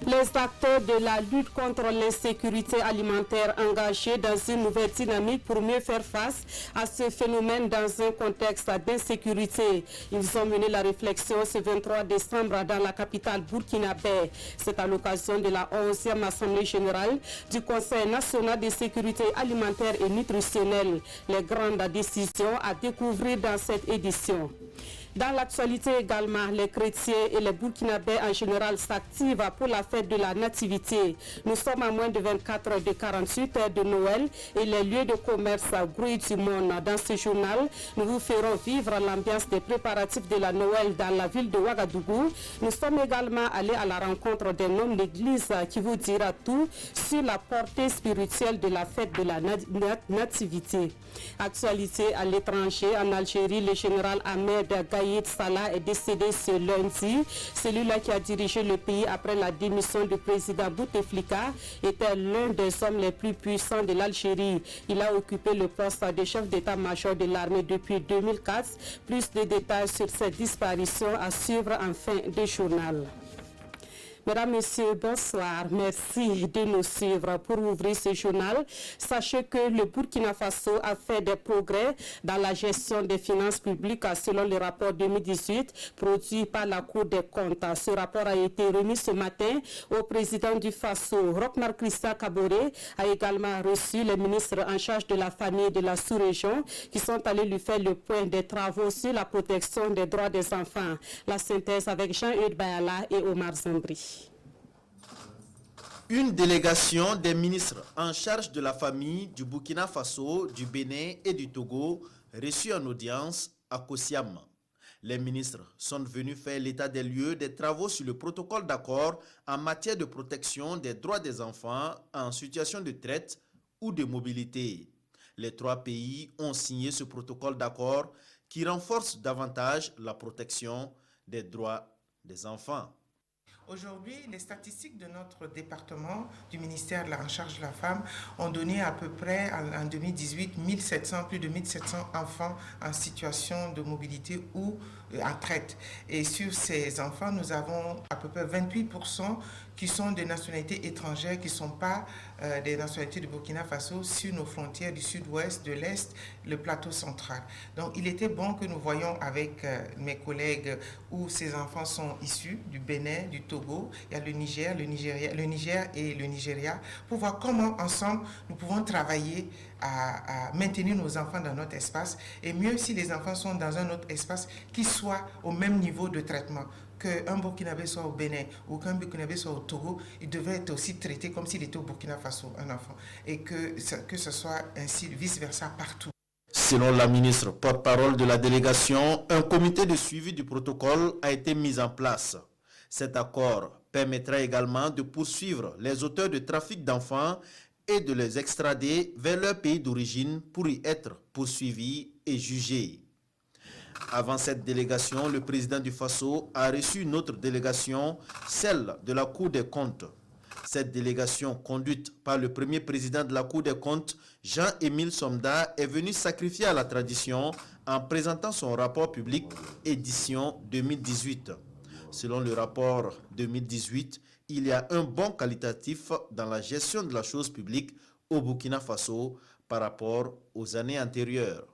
Les acteurs de la lutte contre l'insécurité alimentaire engagés dans une nouvelle dynamique pour mieux faire face à ce phénomène dans un contexte d'insécurité. Ils ont mené la réflexion ce 23 décembre dans la capitale burkinabé. C'est à l'occasion de la 11e Assemblée générale du Conseil national de sécurité alimentaire et nutritionnelle. Les grandes décisions à découvrir dans cette édition. Dans l'actualité également, les chrétiens et les burkinabés en général s'activent pour la fête de la nativité. Nous sommes à moins de 24 heures de 48 heures de Noël et les lieux de commerce grouillent du monde. Dans ce journal, nous vous ferons vivre l'ambiance des préparatifs de la Noël dans la ville de Ouagadougou. Nous sommes également allés à la rencontre d'un homme d'église qui vous dira tout sur la portée spirituelle de la fête de la nativité. Actualité à l'étranger, en Algérie, le général Ahmed Gaïd Salah est décédé ce lundi. Celui-là qui a dirigé le pays après la démission du président Bouteflika était l'un des hommes les plus puissants de l'Algérie. Il a occupé le poste de chef d'état-major de l'armée depuis 2004. Plus de détails sur cette disparition à suivre en fin de journal. Mesdames, Messieurs, bonsoir. Merci de nous suivre. Pour ouvrir ce journal, sachez que le Burkina Faso a fait des progrès dans la gestion des finances publiques selon le rapport 2018 produit par la Cour des comptes. Ce rapport a été remis ce matin au président du Faso. Roch-Marc Christian Kaboré a également reçu les ministres en charge de la famille de la sous-région qui sont allés lui faire le point des travaux sur la protection des droits des enfants. La synthèse avec Jean-Eudes Bayala et Omar Zambri. Une délégation des ministres en charge de la famille du Burkina Faso, du Bénin et du Togo reçut en audience à Kosiam. Les ministres sont venus faire l'état des lieux des travaux sur le protocole d'accord en matière de protection des droits des enfants en situation de traite ou de mobilité. Les trois pays ont signé ce protocole d'accord qui renforce davantage la protection des droits des enfants. Aujourd'hui, les statistiques de notre département, du ministère en charge de la femme, ont donné à peu près en 2018 plus de 1700 enfants en situation de mobilité ou en traite. Et sur ces enfants, nous avons à peu près 28% qui sont de nationalités étrangères, qui ne sont pas des nationalités du Burkina Faso sur nos frontières du sud-ouest, de l'est, le plateau central. Donc il était bon que nous voyions avec mes collègues où ces enfants sont issus, du Bénin, du Togo, il y a le Niger et le Nigeria, pour voir comment ensemble nous pouvons travailler à maintenir nos enfants dans notre espace, et mieux si les enfants sont dans un autre espace qui soit au même niveau de traitement. Qu'un Burkinabé soit au Bénin ou qu'un Burkinabé soit au Togo, il devait être aussi traité comme s'il était au Burkina Faso, un enfant, et que ce soit ainsi vice-versa partout. Selon la ministre porte-parole de la délégation, un comité de suivi du protocole a été mis en place. Cet accord permettra également de poursuivre les auteurs de trafic d'enfants et de les extrader vers leur pays d'origine pour y être poursuivis et jugés. Avant cette délégation, le président du Faso a reçu une autre délégation, celle de la Cour des comptes. Cette délégation, conduite par le premier président de la Cour des comptes, Jean-Émile Somda, est venue sacrifier à la tradition en présentant son rapport public édition 2018. Selon le rapport 2018, il y a un bond qualitatif dans la gestion de la chose publique au Burkina Faso par rapport aux années antérieures.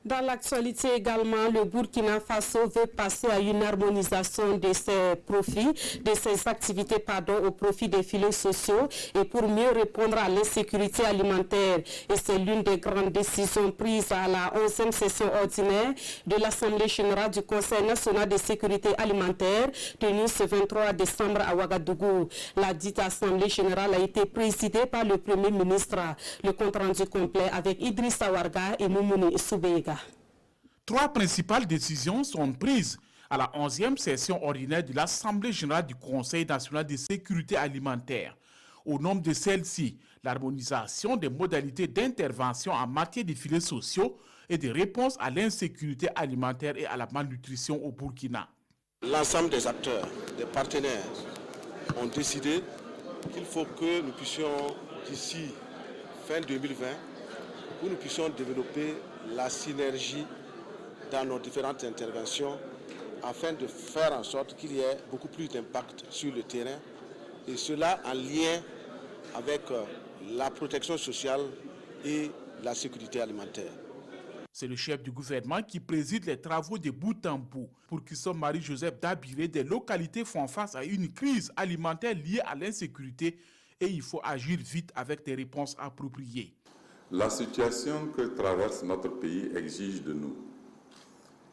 Dans l'actualité également, le Burkina Faso veut passer à une harmonisation de ses activités au profit des filets sociaux et pour mieux répondre à l'insécurité alimentaire. Et c'est l'une des grandes décisions prises à la 11e session ordinaire de l'Assemblée générale du Conseil national de sécurité alimentaire tenue ce 23 décembre à Ouagadougou. La dite Assemblée générale a été présidée par le Premier ministre. Le compte rendu complet avec Idrissa Warga et Moumouni Soubeiga. Trois principales décisions sont prises à la 11e session ordinaire de l'Assemblée générale du Conseil national de sécurité alimentaire. Au nombre de celles-ci, l'harmonisation des modalités d'intervention en matière de filets sociaux et de réponse à l'insécurité alimentaire et à la malnutrition au Burkina. L'ensemble des acteurs, des partenaires ont décidé qu'il faut que nous puissions, d'ici fin 2020, que nous puissions développer la synergie dans nos différentes interventions afin de faire en sorte qu'il y ait beaucoup plus d'impact sur le terrain, et cela en lien avec la protection sociale et la sécurité alimentaire. C'est le chef du gouvernement qui préside les travaux de bout en bout. Pour Christophe Marie-Joseph Dabiré, des localités font face à une crise alimentaire liée à l'insécurité et il faut agir vite avec des réponses appropriées. La situation que traverse notre pays exige de nous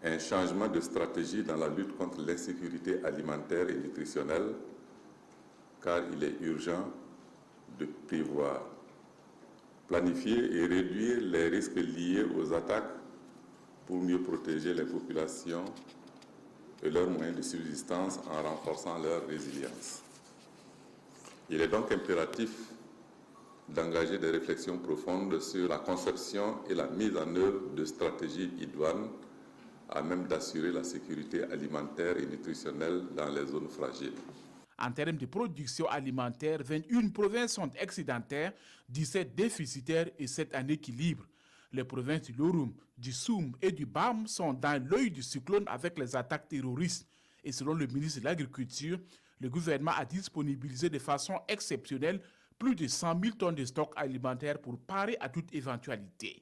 un changement de stratégie dans la lutte contre l'insécurité alimentaire et nutritionnelle, car il est urgent de prévoir, planifier et réduire les risques liés aux attaques pour mieux protéger les populations et leurs moyens de subsistance en renforçant leur résilience. Il est donc impératif d'engager des réflexions profondes sur la conception et la mise en œuvre de stratégies idoines à même d'assurer la sécurité alimentaire et nutritionnelle dans les zones fragiles. En termes de production alimentaire, 21 provinces sont excédentaires, 17 déficitaires et 7 en équilibre. Les provinces du Lorum, du Soum et du Bam sont dans l'œil du cyclone avec les attaques terroristes. Et selon le ministre de l'Agriculture, le gouvernement a disponibilisé de façon exceptionnelle plus de 100 000 tonnes de stocks alimentaires pour parer à toute éventualité.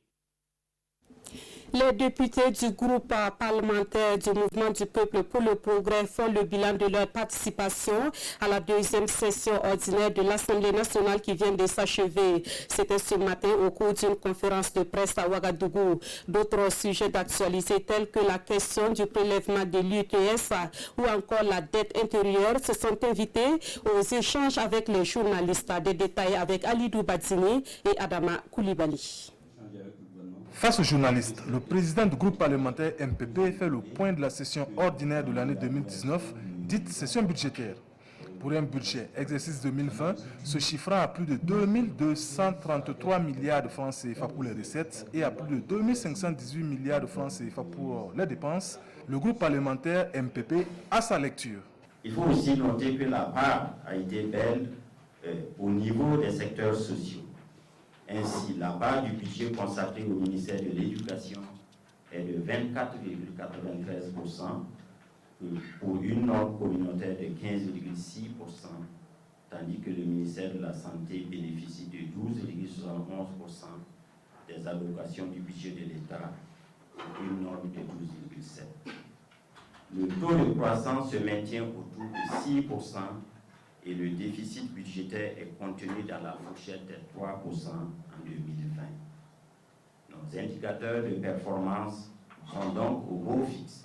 Les députés du groupe parlementaire du Mouvement du Peuple pour le Progrès font le bilan de leur participation à la deuxième session ordinaire de l'Assemblée nationale qui vient de s'achever. C'était ce matin au cours d'une conférence de presse à Ouagadougou. D'autres sujets d'actualité tels que la question du prélèvement de l'UTS ou encore la dette intérieure se sont invités aux échanges avec les journalistes. Des détails avec Alidou Badini et Adama Koulibaly. Face aux journalistes, le président du groupe parlementaire MPP fait le point de la session ordinaire de l'année 2019, dite session budgétaire. Pour un budget exercice 2020 se chiffrant à plus de 2233 milliards de francs CFA pour les recettes et à plus de 2518 milliards de francs CFA pour les dépenses, le groupe parlementaire MPP a sa lecture. Il faut aussi noter que la part a été belle au niveau des secteurs sociaux. Ainsi, la part du budget consacré au ministère de l'Éducation est de 24,93% pour une norme communautaire de 15,6%, tandis que le ministère de la Santé bénéficie de 12,71% des allocations du budget de l'État pour une norme de 12,7%. Le taux de croissance se maintient autour de 6%. Et le déficit budgétaire est contenu dans la fourchette de 3% en 2020. Nos indicateurs de performance sont donc au beau fixe,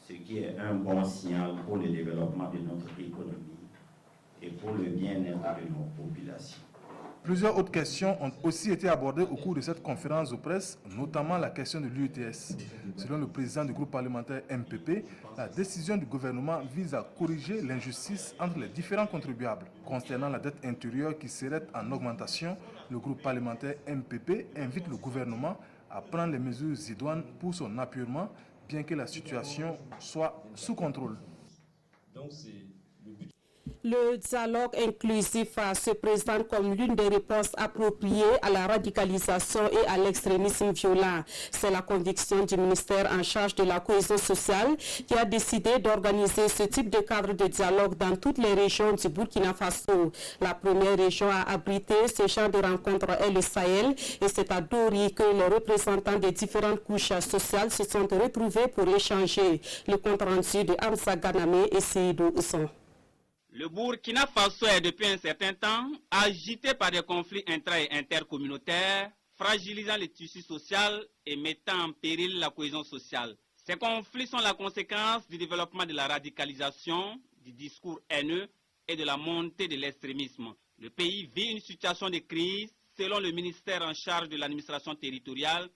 ce qui est un bon signal pour le développement de notre économie et pour le bien-être de nos populations. Plusieurs autres questions ont aussi été abordées au cours de cette conférence de presse, notamment la question de l'UTS. Selon le président du groupe parlementaire MPP, la décision du gouvernement vise à corriger l'injustice entre les différents contribuables. Concernant la dette intérieure qui serait en augmentation, le groupe parlementaire MPP invite le gouvernement à prendre les mesures idoines pour son apurement, bien que la situation soit sous contrôle. Le dialogue inclusif se présente comme l'une des réponses appropriées à la radicalisation et à l'extrémisme violent. C'est la conviction du ministère en charge de la cohésion sociale qui a décidé d'organiser ce type de cadre de dialogue dans toutes les régions du Burkina Faso. La première région à abriter ce genre de rencontre est le Sahel et c'est à Dori que les représentants des différentes couches sociales se sont retrouvés pour échanger. Le compte rendu de Hamza Ganame et Seydou Ousson. Le Burkina Faso est depuis un certain temps agité par des conflits intra- et intercommunautaires, fragilisant le tissu social et mettant en péril la cohésion sociale. Ces conflits sont la conséquence du développement de la radicalisation, du discours haineux et de la montée de l'extrémisme. Le pays vit une situation de crise selon le ministère en charge de l'administration territoriale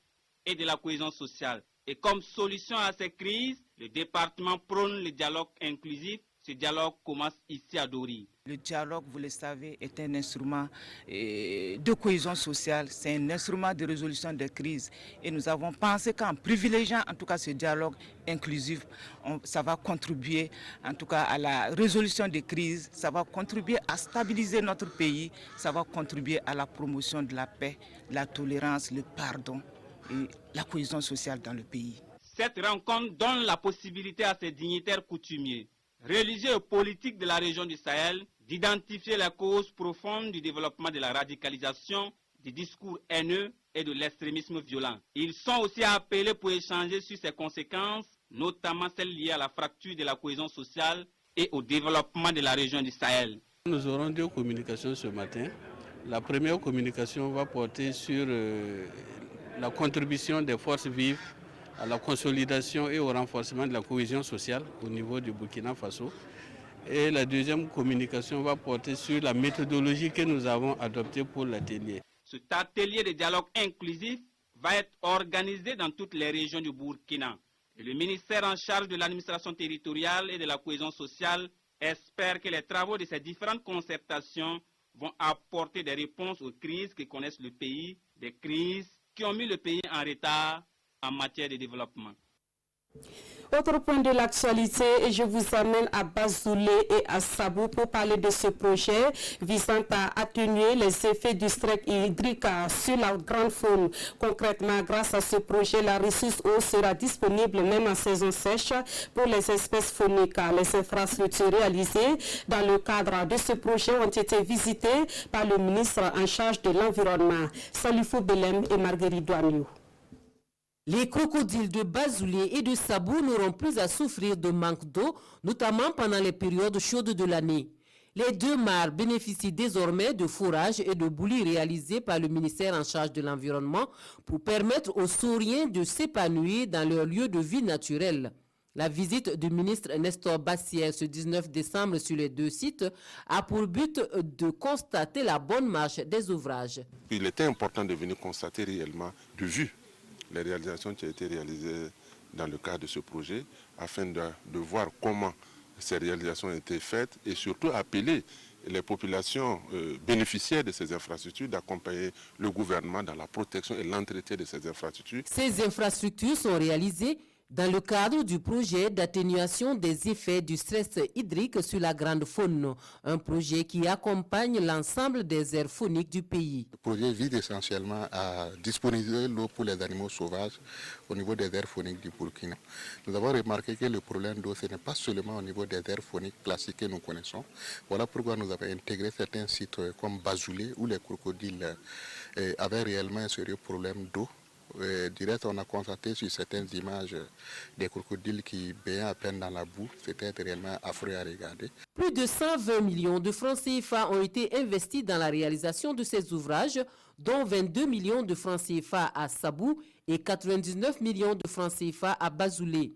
et de la cohésion sociale. Et comme solution à ces crises, le département prône le dialogue inclusif. Ce dialogue commence ici à Dori. Le dialogue, vous le savez, est un instrument de cohésion sociale, c'est un instrument de résolution des crises. Et nous avons pensé qu'en privilégiant en tout cas ce dialogue inclusif, ça va contribuer en tout cas à la résolution des crises, ça va contribuer à stabiliser notre pays, ça va contribuer à la promotion de la paix, la tolérance, le pardon et la cohésion sociale dans le pays. Cette rencontre donne la possibilité à ces dignitaires coutumiers, religieux et politiques de la région du Sahel, d'identifier les causes profondes du développement de la radicalisation, du discours haineux et de l'extrémisme violent. Ils sont aussi appelés pour échanger sur ses conséquences, notamment celles liées à la fracture de la cohésion sociale et au développement de la région du Sahel. Nous aurons 2 communications ce matin. La première communication va porter sur la contribution des forces vives à la consolidation et au renforcement de la cohésion sociale au niveau du Burkina Faso. Et la deuxième communication va porter sur la méthodologie que nous avons adoptée pour l'atelier. Cet atelier de dialogue inclusif va être organisé dans toutes les régions du Burkina. Et le ministère en charge de l'administration territoriale et de la cohésion sociale espère que les travaux de ces différentes concertations vont apporter des réponses aux crises que connaissent le pays, des crises qui ont mis le pays en retard en matière de développement. Autre point de l'actualité, et je vous amène à Bazoulé et à Sabou pour parler de ce projet visant à atténuer les effets du stress hydrique sur la grande faune. Concrètement, grâce à ce projet, la ressource eau sera disponible même en saison sèche pour les espèces fauniques. Les infrastructures réalisées dans le cadre de ce projet ont été visitées par le ministre en charge de l'environnement, Salifou Belem et Marguerite Douaniou. Les crocodiles de Bazoulé et de Sabou n'auront plus à souffrir de manque d'eau, notamment pendant les périodes chaudes de l'année. Les 2 mares bénéficient désormais de fourrages et de boulis réalisés par le ministère en charge de l'environnement pour permettre aux sauriens de s'épanouir dans leur lieu de vie naturel. La visite du ministre Nestor Bassière ce 19 décembre sur les 2 sites a pour but de constater la bonne marche des ouvrages. Il était important de venir constater réellement de vue les réalisations qui ont été réalisées dans le cadre de ce projet, afin de voir comment ces réalisations ont été faites et surtout appeler les populations bénéficiaires de ces infrastructures d'accompagner le gouvernement dans la protection et l'entretien de ces infrastructures. Ces infrastructures sont réalisées dans le cadre du projet d'atténuation des effets du stress hydrique sur la grande faune, un projet qui accompagne l'ensemble des aires fauniques du pays. Le projet vise essentiellement à disponibiliser l'eau pour les animaux sauvages au niveau des aires fauniques du Burkina. Nous avons remarqué que le problème d'eau, ce n'est pas seulement au niveau des aires fauniques classiques que nous connaissons. Voilà pourquoi nous avons intégré certains sites comme Bazoulé, où les crocodiles avaient réellement un sérieux problème d'eau. Direct, on a constaté sur certaines images des crocodiles qui baignent à peine dans la boue. C'était réellement affreux à regarder. Plus de 120 millions de francs CFA ont été investis dans la réalisation de ces ouvrages, dont 22 millions de francs CFA à Sabou et 99 millions de francs CFA à Bazoulé.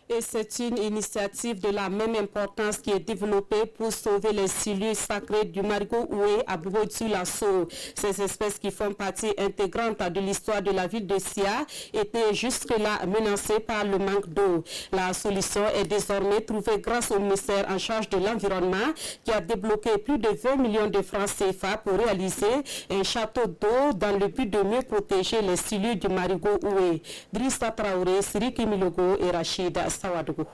Et c'est une initiative de la même importance qui est développée pour sauver les silures sacrés du marigot oué à Bobo-Dioulasso. Ces espèces qui font partie intégrante de l'histoire de la ville de Sia étaient jusque-là menacées par le manque d'eau. La solution est désormais trouvée grâce au ministère en charge de l'environnement qui a débloqué plus de 20 millions de francs CFA pour réaliser un château d'eau dans le but de mieux protéger les silures du marigot oué. Drissa Traoré, Siriki Milogo et Rachida Sawadougou.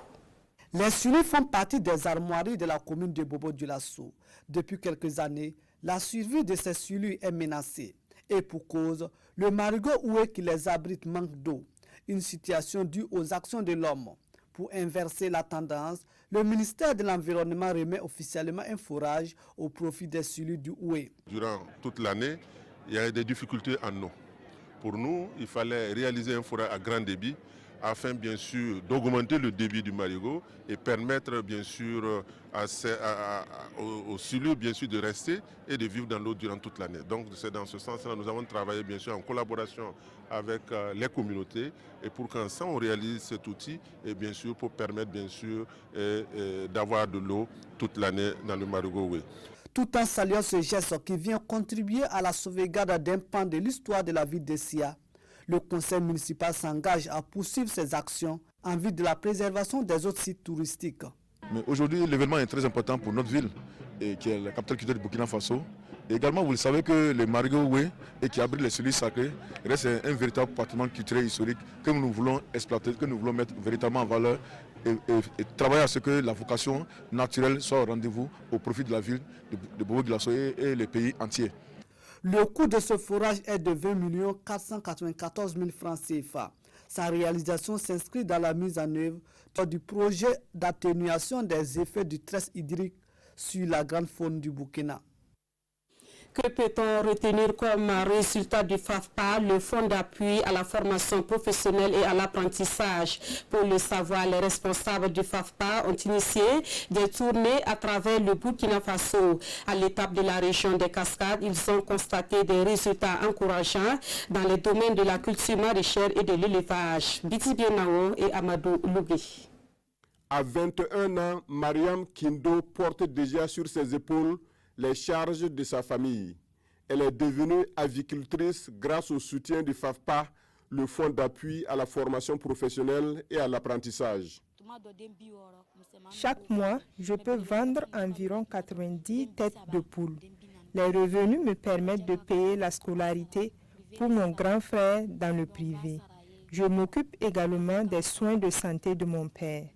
Les silures font partie des armoiries de la commune de Bobo-Dioulasso. Depuis quelques années, la survie de ces silures est menacée. Et pour cause, le marigot oué qui les abrite manque d'eau. Une situation due aux actions de l'homme. Pour inverser la tendance, le ministère de l'Environnement remet officiellement un forage au profit des silures du oué. Durant toute l'année, il y a des difficultés en eau. Pour nous, il fallait réaliser un forage à grand débit afin bien sûr d'augmenter le débit du marigot et permettre bien sûr aux silures bien sûr de rester et de vivre dans l'eau durant toute l'année. Donc c'est dans ce sens-là nous avons travaillé bien sûr en collaboration avec les communautés et pour qu'ensemble on réalise cet outil et bien sûr pour permettre bien sûr d'avoir de l'eau toute l'année dans le marigot oué. Tout en saluant ce geste qui vient contribuer à la sauvegarde d'un pan de l'histoire de la ville de Sia, le conseil municipal s'engage à poursuivre ses actions en vue de la préservation des autres sites touristiques. Mais aujourd'hui, l'événement est très important pour notre ville, qui est la capitale culturelle du Burkina Faso. Et également, vous le savez que le marigot oué, qui abrite les silures sacrées, reste un véritable patrimoine culturel historique que nous voulons exploiter, que nous voulons mettre véritablement en valeur et travailler à ce que la vocation naturelle soit au rendez-vous au profit de la ville de Bobo-Dioulasso et le pays entier. Le coût de ce forage est de 20 494 000 francs CFA. Sa réalisation s'inscrit dans la mise en œuvre du projet d'atténuation des effets du stress hydrique sur la grande faune du Burkina. Que peut-on retenir comme résultat du FAFPA, le Fonds d'appui à la formation professionnelle et à l'apprentissage? Pour le savoir, les responsables du FAFPA ont initié des tournées à travers le Burkina Faso. À l'étape de la région des Cascades, ils ont constaté des résultats encourageants dans les domaines de la culture maraîchère et de l'élevage. Biti Bienao et Amadou Lougui. À 21 ans, Mariam Kindo porte déjà sur ses épaules les charges de sa famille. Elle est devenue avicultrice grâce au soutien du FAFPA, le Fonds d'appui à la formation professionnelle et à l'apprentissage. Chaque mois, je peux vendre environ 90 têtes de poules. Les revenus me permettent de payer la scolarité pour mon grand frère dans le privé. Je m'occupe également des soins de santé de mon père.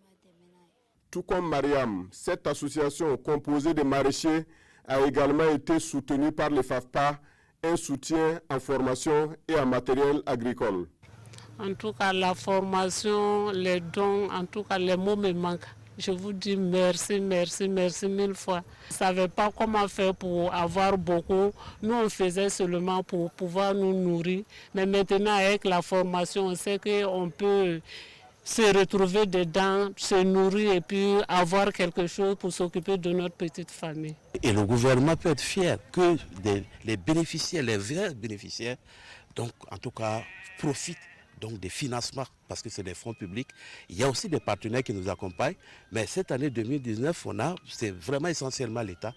Tout comme Mariam, cette association composée de maraîchers a également été soutenue par le FAFPA, un soutien en formation et en matériel agricole. En tout cas, la formation, les dons, en tout cas, les mots me manquent. Je vous dis merci, merci, merci mille fois. Je ne savais pas comment faire pour avoir beaucoup. Nous, on faisait seulement pour pouvoir nous nourrir. Mais maintenant, avec la formation, on sait qu'on peut se retrouver dedans, se nourrir et puis avoir quelque chose pour s'occuper de notre petite famille. Et le gouvernement peut être fier que les bénéficiaires, les vrais bénéficiaires, donc en tout cas profitent donc des financements parce que c'est des fonds publics. Il y a aussi des partenaires qui nous accompagnent, mais cette année 2019, c'est vraiment essentiellement l'État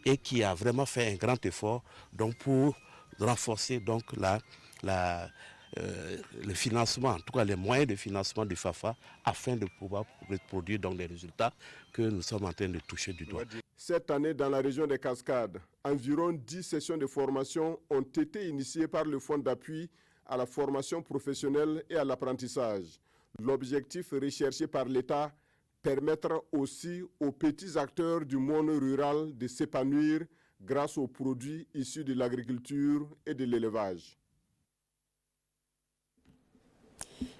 et qui a vraiment fait un grand effort donc pour renforcer donc le financement, en tout cas les moyens de financement du FAFA afin de pouvoir produire donc les résultats que nous sommes en train de toucher du doigt. Cette année, dans la région des Cascades, environ 10 sessions de formation ont été initiées par le Fonds d'appui à la formation professionnelle et à l'apprentissage. L'objectif recherché par l'État, permettre aussi aux petits acteurs du monde rural de s'épanouir grâce aux produits issus de l'agriculture et de l'élevage.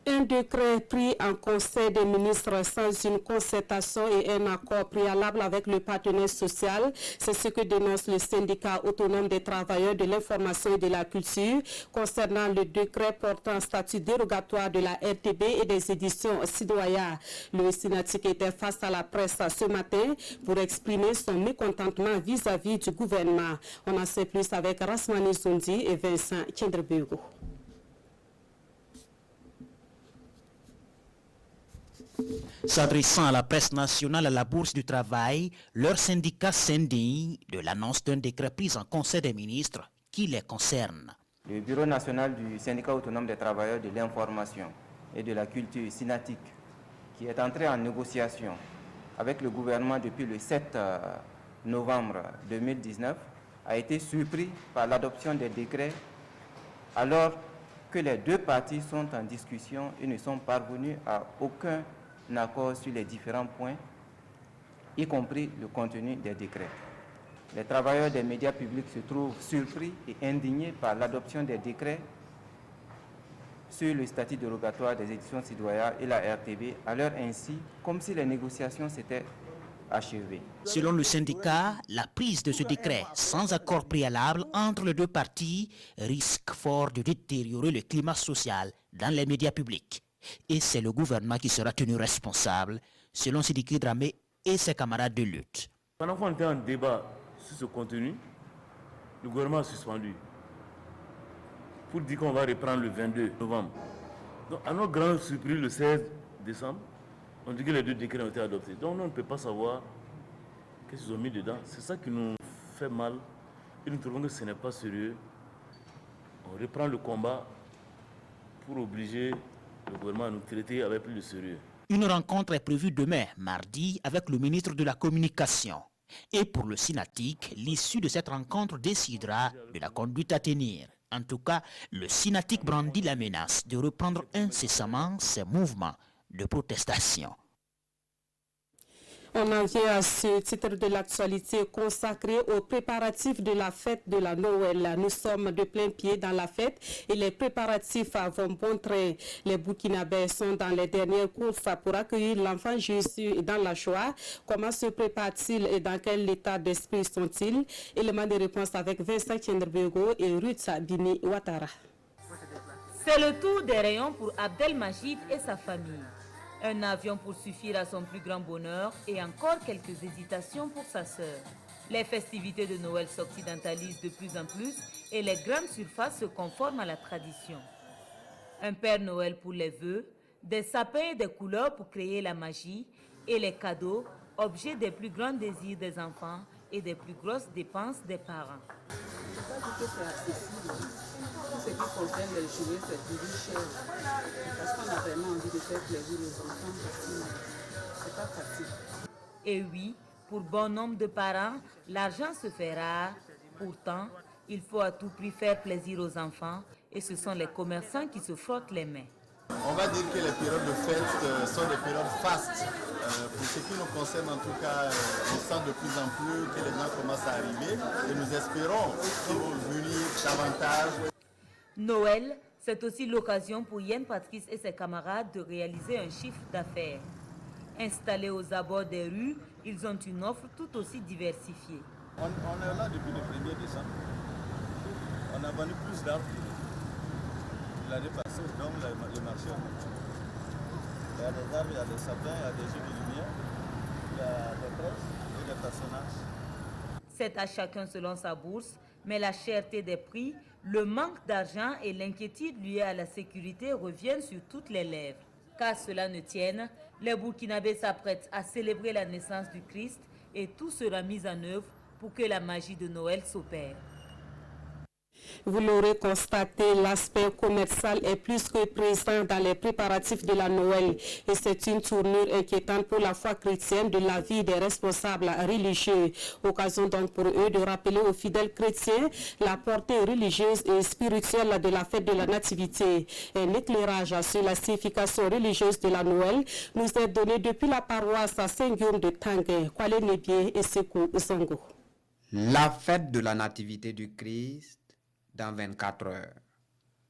Un décret pris en Conseil des ministres sans une concertation et un accord préalable avec le partenaire social, c'est ce que dénonce le syndicat autonome des travailleurs de l'information et de la culture concernant le décret portant statut dérogatoire de la RTB et des éditions Sidoya. Le Synatic était face à la presse ce matin pour exprimer son mécontentement vis-à-vis du gouvernement. On en sait plus avec Rasmani Zondi et Vincent Kendrebego. S'adressant à la presse nationale à la Bourse du Travail, leur syndicat s'indigne de l'annonce d'un décret pris en Conseil des ministres qui les concerne. Le Bureau national du syndicat autonome des travailleurs de l'information et de la culture Synatic, qui est entré en négociation avec le gouvernement depuis le 7 novembre 2019, a été surpris par l'adoption des décrets alors que les deux parties sont en discussion et ne sont parvenus à aucun accord sur les différents points, y compris le contenu des décrets. Les travailleurs des médias publics se trouvent surpris et indignés par l'adoption des décrets sur le statut dérogatoire des éditions Sidoya et la RTB, à l'heure ainsi comme si les négociations s'étaient achevées. Selon le syndicat, la prise de ce décret sans accord préalable entre les deux parties risque fort de détériorer le climat social dans les médias publics. Et c'est le gouvernement qui sera tenu responsable, selon Sidiki Dramé et ses camarades de lutte. Pendant qu'on était en débat sur ce contenu, le gouvernement a suspendu pour dire qu'on va reprendre le 22 novembre. Donc, à notre grande surprise, le 16 décembre, on dit que les deux décrets ont été adoptés. Donc, on ne peut pas savoir qu'est-ce qu'ils ont mis dedans. C'est ça qui nous fait mal et nous trouvons que ce n'est pas sérieux. On reprend le combat pour obliger le gouvernement à nous traiter avec plus de sérieux. Une rencontre est prévue demain, mardi, avec le ministre de la Communication. Et pour le Synatic, l'issue de cette rencontre décidera de la conduite à tenir. En tout cas, le Synatic brandit la menace de reprendre incessamment ses mouvements de protestation. On en vient à ce titre de l'actualité consacré aux préparatifs de la fête de la Noël. Nous sommes de plein pied dans la fête et les préparatifs vont bon train. Les Burkinabés sont dans les dernières courses pour accueillir l'enfant Jésus dans la joie. Comment se prépare-t-il et dans quel état d'esprit sont-ils? Élément de réponse avec Vincent Kenderbego et Ruth Bini Ouattara. C'est le tour des rayons pour Abdelmajid et sa famille. Un avion pour suffire à son plus grand bonheur et encore quelques hésitations pour sa sœur. Les festivités de Noël s'occidentalisent de plus en plus et les grandes surfaces se conforment à la tradition. Un Père Noël pour les vœux, des sapins et des couleurs pour créer la magie et les cadeaux, objets des plus grands désirs des enfants et des plus grosses dépenses des parents. Ce qui concerne les jouets, c'est toujours cher. Parce qu'on a vraiment envie de faire plaisir aux enfants. C'est pas facile. Et oui, pour bon nombre de parents, l'argent se fait rare. Pourtant, il faut à tout prix faire plaisir aux enfants et ce sont les commerçants qui se frottent les mains. On va dire que les périodes de fête sont des périodes fastes. Pour ce qui nous concerne, en tout cas, on sent de plus en plus que les gens commencent à arriver et nous espérons qu'ils vont venir davantage. Noël, c'est aussi l'occasion pour Yann Patrice et ses camarades de réaliser un chiffre d'affaires. Installés aux abords des rues, ils ont une offre tout aussi diversifiée. On est là depuis le 1er décembre. On a vendu plus d'arbres que l'année passée, donc le marché est monté. Il y a des arbres, il y a des sapins, il y a des jeux de lumière, il y a des presses et des personnages. C'est à chacun selon sa bourse, mais la cherté des prix, le manque d'argent et l'inquiétude liée à la sécurité reviennent sur toutes les lèvres. Qu'à cela ne tienne, les Burkinabés s'apprêtent à célébrer la naissance du Christ et tout sera mis en œuvre pour que la magie de Noël s'opère. Vous l'aurez constaté, l'aspect commercial est plus que présent dans les préparatifs de la Noël et c'est une tournure inquiétante pour la foi chrétienne de la vie des responsables religieux. Occasion donc pour eux de rappeler aux fidèles chrétiens la portée religieuse et spirituelle de la fête de la Nativité. Un éclairage sur la signification religieuse de la Noël nous est donné depuis la paroisse à Saint-Guillaume de Tanguay, Kwale Nebie et Sekou Zango. La fête de la Nativité du Christ dans 24 heures.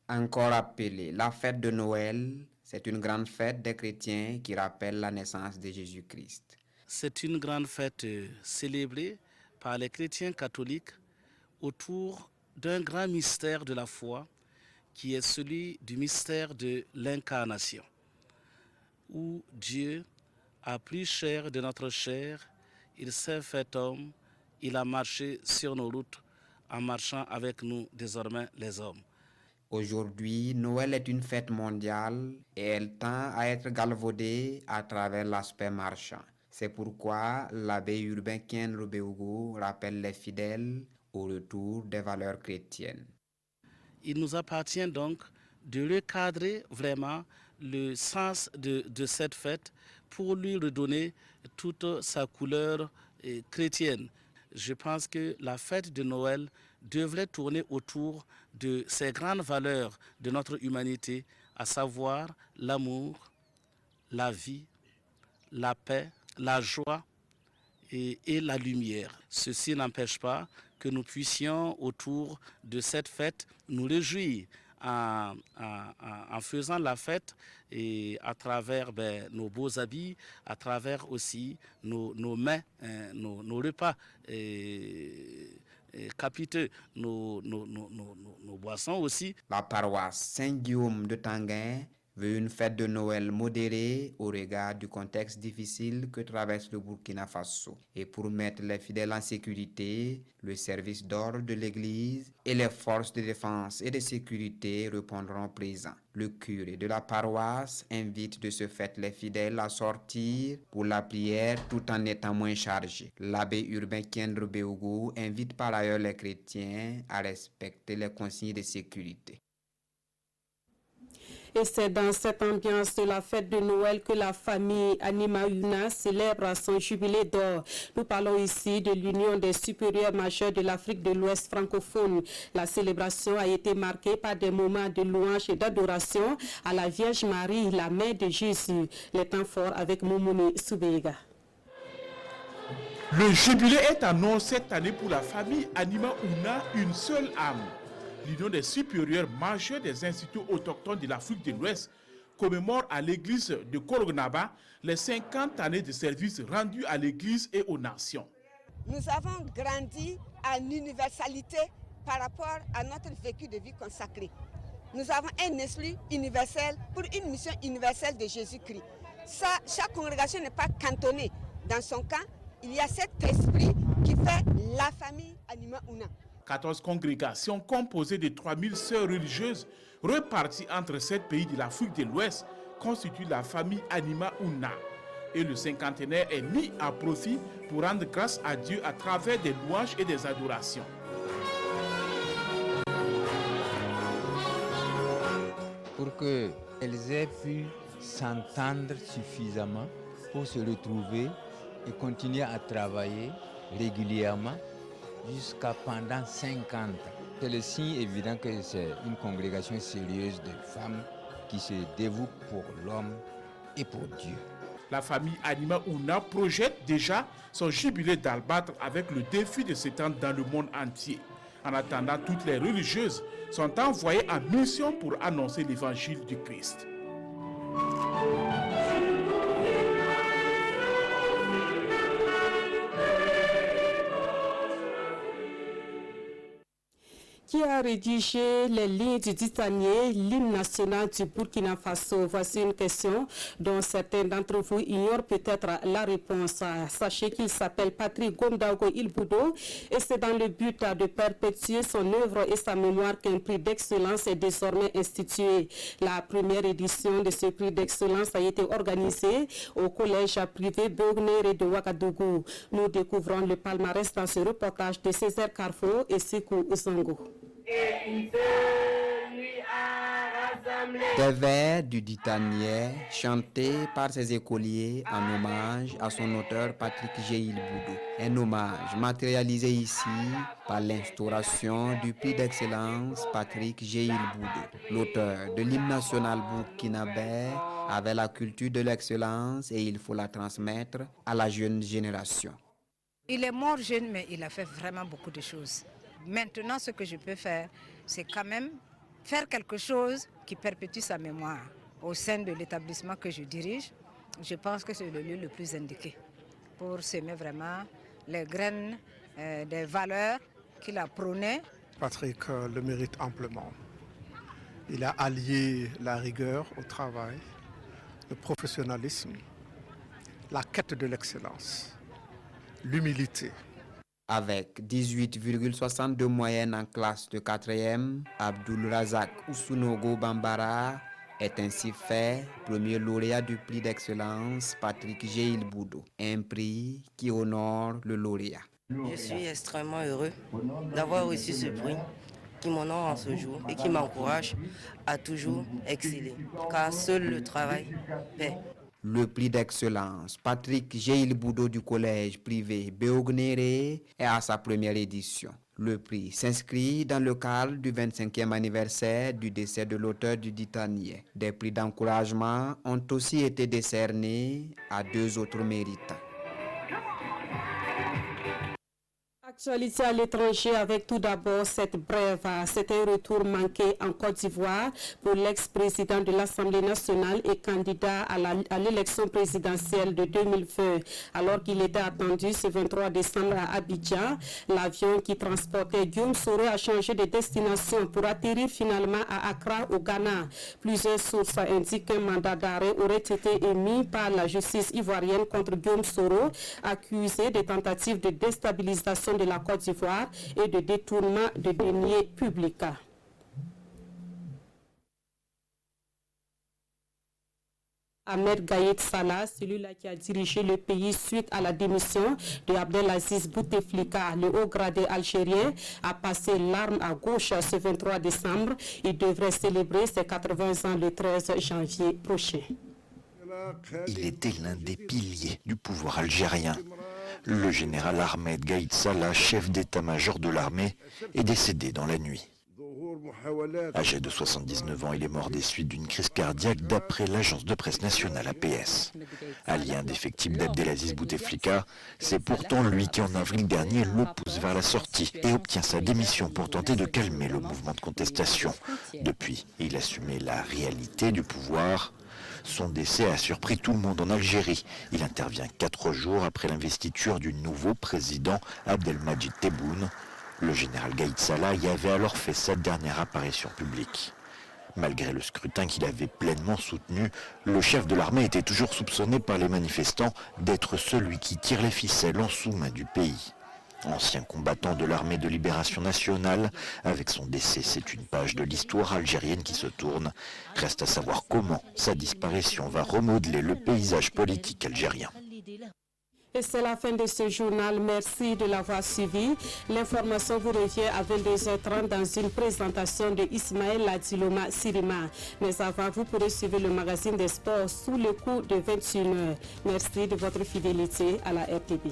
Encore appelée la fête de Noël, c'est une grande fête des chrétiens qui rappelle la naissance de Jésus-Christ. C'est une grande fête célébrée par les chrétiens catholiques autour d'un grand mystère de la foi qui est celui du mystère de l'incarnation, où Dieu a pris chair de notre chair, il s'est fait homme, il a marché sur nos routes en marchant avec nous désormais les hommes. Aujourd'hui, Noël est une fête mondiale et elle tend à être galvaudée à travers l'aspect marchand. C'est pourquoi l'abbé urbain Kien Rubeougou rappelle les fidèles au retour des valeurs chrétiennes. Il nous appartient donc de recadrer vraiment le sens de cette fête pour lui redonner toute sa couleur chrétienne. Je pense que la fête de Noël devrait tourner autour de ces grandes valeurs de notre humanité, à savoir l'amour, la vie, la paix, la joie et la lumière. Ceci n'empêche pas que nous puissions, autour de cette fête, nous réjouir en faisant la fête et à travers nos beaux habits, à travers aussi nos mets, nos repas capiteux, nos boissons aussi. La paroisse Saint-Guillaume de Tanguay veut une fête de Noël modérée au regard du contexte difficile que traverse le Burkina Faso. Et pour mettre les fidèles en sécurité, le service d'ordre de l'Église et les forces de défense et de sécurité répondront présents. Le curé de la paroisse invite de ce fait les fidèles à sortir pour la prière tout en étant moins chargés. L'abbé urbain Kien Rubeougou invite par ailleurs les chrétiens à respecter les consignes de sécurité. Et c'est dans cette ambiance de la fête de Noël que la famille Animauna célèbre son jubilé d'or. Nous parlons ici de l'Union des supérieurs majeurs de l'Afrique de l'Ouest francophone. La célébration a été marquée par des moments de louange et d'adoration à la Vierge Marie, la mère de Jésus. Les temps forts avec Moumouni Soubeiga. Le jubilé est annoncé cette année pour la famille Anima Ouna, une seule âme. L'Union des supérieurs majeurs des instituts autochtones de l'Afrique de l'Ouest commémore à l'église de Korognaba les 50 années de service rendus à l'église et aux nations. Nous avons grandi en universalité par rapport à notre vécu de vie consacré. Nous avons un esprit universel pour une mission universelle de Jésus-Christ. Chaque congrégation n'est pas cantonnée dans son camp. Il y a cet esprit qui fait la famille Anima Ouna. 14 congrégations composées de 3000 sœurs religieuses reparties entre 7 pays de l'Afrique de l'Ouest constituent la famille Anima Ouna. Et le cinquantenaire est mis à profit pour rendre grâce à Dieu à travers des louanges et des adorations. Pour qu'elles aient pu s'entendre suffisamment pour se retrouver et continuer à travailler régulièrement jusqu'à pendant 50 ans. C'est le signe évident que c'est une congrégation sérieuse de femmes qui se dévouent pour l'homme et pour Dieu. La famille Anima Ouna projette déjà son jubilé d'Albâtre avec le défi de s'étendre dans le monde entier. En attendant, toutes les religieuses sont envoyées en mission pour annoncer l'évangile du Christ. Qui a rédigé les lignes du Ditanier, l'hymne national du Burkina Faso? Voici une question dont certains d'entre vous ignorent peut-être la réponse. Sachez qu'il s'appelle Patrick Gomdaogo Ilboudo et c'est dans le but de perpétuer son œuvre et sa mémoire qu'un prix d'excellence est désormais institué. La première édition de ce prix d'excellence a été organisée au collège privé Beognere de Ouagadougou. Nous découvrons le palmarès dans ce reportage de Césaire Carrefour et Sekou Uzango. Des vers du Ditanier chantés par ses écoliers en hommage à son auteur Patrick Géil Boudou. Un hommage matérialisé ici par l'instauration du prix d'excellence Patrick Géil Boudou. L'auteur de l'hymne national burkinabé avait la culture de l'excellence et il faut la transmettre à la jeune génération. Il est mort jeune, mais il a fait vraiment beaucoup de choses. Maintenant, ce que je peux faire, c'est quand même faire quelque chose qui perpétue sa mémoire. Au sein de l'établissement que je dirige, je pense que c'est le lieu le plus indiqué pour semer vraiment les graines des valeurs qu'il a prônées. Patrick le mérite amplement. Il a allié la rigueur au travail, le professionnalisme, la quête de l'excellence, l'humilité. Avec 18,62 de moyenne en classe de 4e, Abdul Razak Ousunogo Bambara est ainsi fait premier lauréat du prix d'excellence Patrick Géil Boudou, un prix qui honore le lauréat. Je suis extrêmement heureux d'avoir reçu ce prix qui m'honore en ce jour et qui m'encourage à toujours exceller, car seul le travail paie. Le prix d'excellence Patrick Géil Boudou du collège privé Beognere est à sa première édition. Le prix s'inscrit dans le cadre du 25e anniversaire du décès de l'auteur du Ditanier. Des prix d'encouragement ont aussi été décernés à 2 autres méritants. Actualité à l'étranger avec tout d'abord cette brève. C'est un retour manqué en Côte d'Ivoire pour l'ex-président de l'Assemblée nationale et candidat à l'élection présidentielle de 2020. Alors qu'il était attendu ce 23 décembre à Abidjan, l'avion qui transportait Guillaume Soro a changé de destination pour atterrir finalement à Accra au Ghana. Plusieurs sources indiquent qu'un mandat d'arrêt aurait été émis par la justice ivoirienne contre Guillaume Soro, accusé de tentatives de déstabilisation de la Côte d'Ivoire et de détournement de deniers publics. Ahmed Gaïd Salah, celui-là qui a dirigé le pays suite à la démission de Abdelaziz Bouteflika, le haut gradé algérien, a passé l'arme à gauche ce 23 décembre. Il devrait célébrer ses 80 ans le 13 janvier prochain. Il était l'un des piliers du pouvoir algérien. Le général Ahmed Gaïd Salah, chef d'état-major de l'armée, est décédé dans la nuit. Âgé de 79 ans, il est mort des suites d'une crise cardiaque d'après l'agence de presse nationale APS. Allié indéfectible d'Abdelaziz Bouteflika, c'est pourtant lui qui en avril dernier le pousse vers la sortie et obtient sa démission pour tenter de calmer le mouvement de contestation. Depuis, il assumait la réalité du pouvoir. Son décès a surpris tout le monde en Algérie. Il intervient 4 jours après l'investiture du nouveau président Abdelmadjid Tebboune. Le général Gaïd Salah y avait alors fait sa dernière apparition publique. Malgré le scrutin qu'il avait pleinement soutenu, le chef de l'armée était toujours soupçonné par les manifestants d'être celui qui tire les ficelles en sous-main du pays. Ancien combattant de l'armée de libération nationale, avec son décès, c'est une page de l'histoire algérienne qui se tourne. Reste à savoir comment sa disparition va remodeler le paysage politique algérien. Et c'est la fin de ce journal. Merci de l'avoir suivi. L'information vous revient à 22h30 dans une présentation de Ismaël Ladiloma Sirima. Mais avant, vous pourrez suivre le magazine des sports sous le coup de 21h. Merci de votre fidélité à la RTB.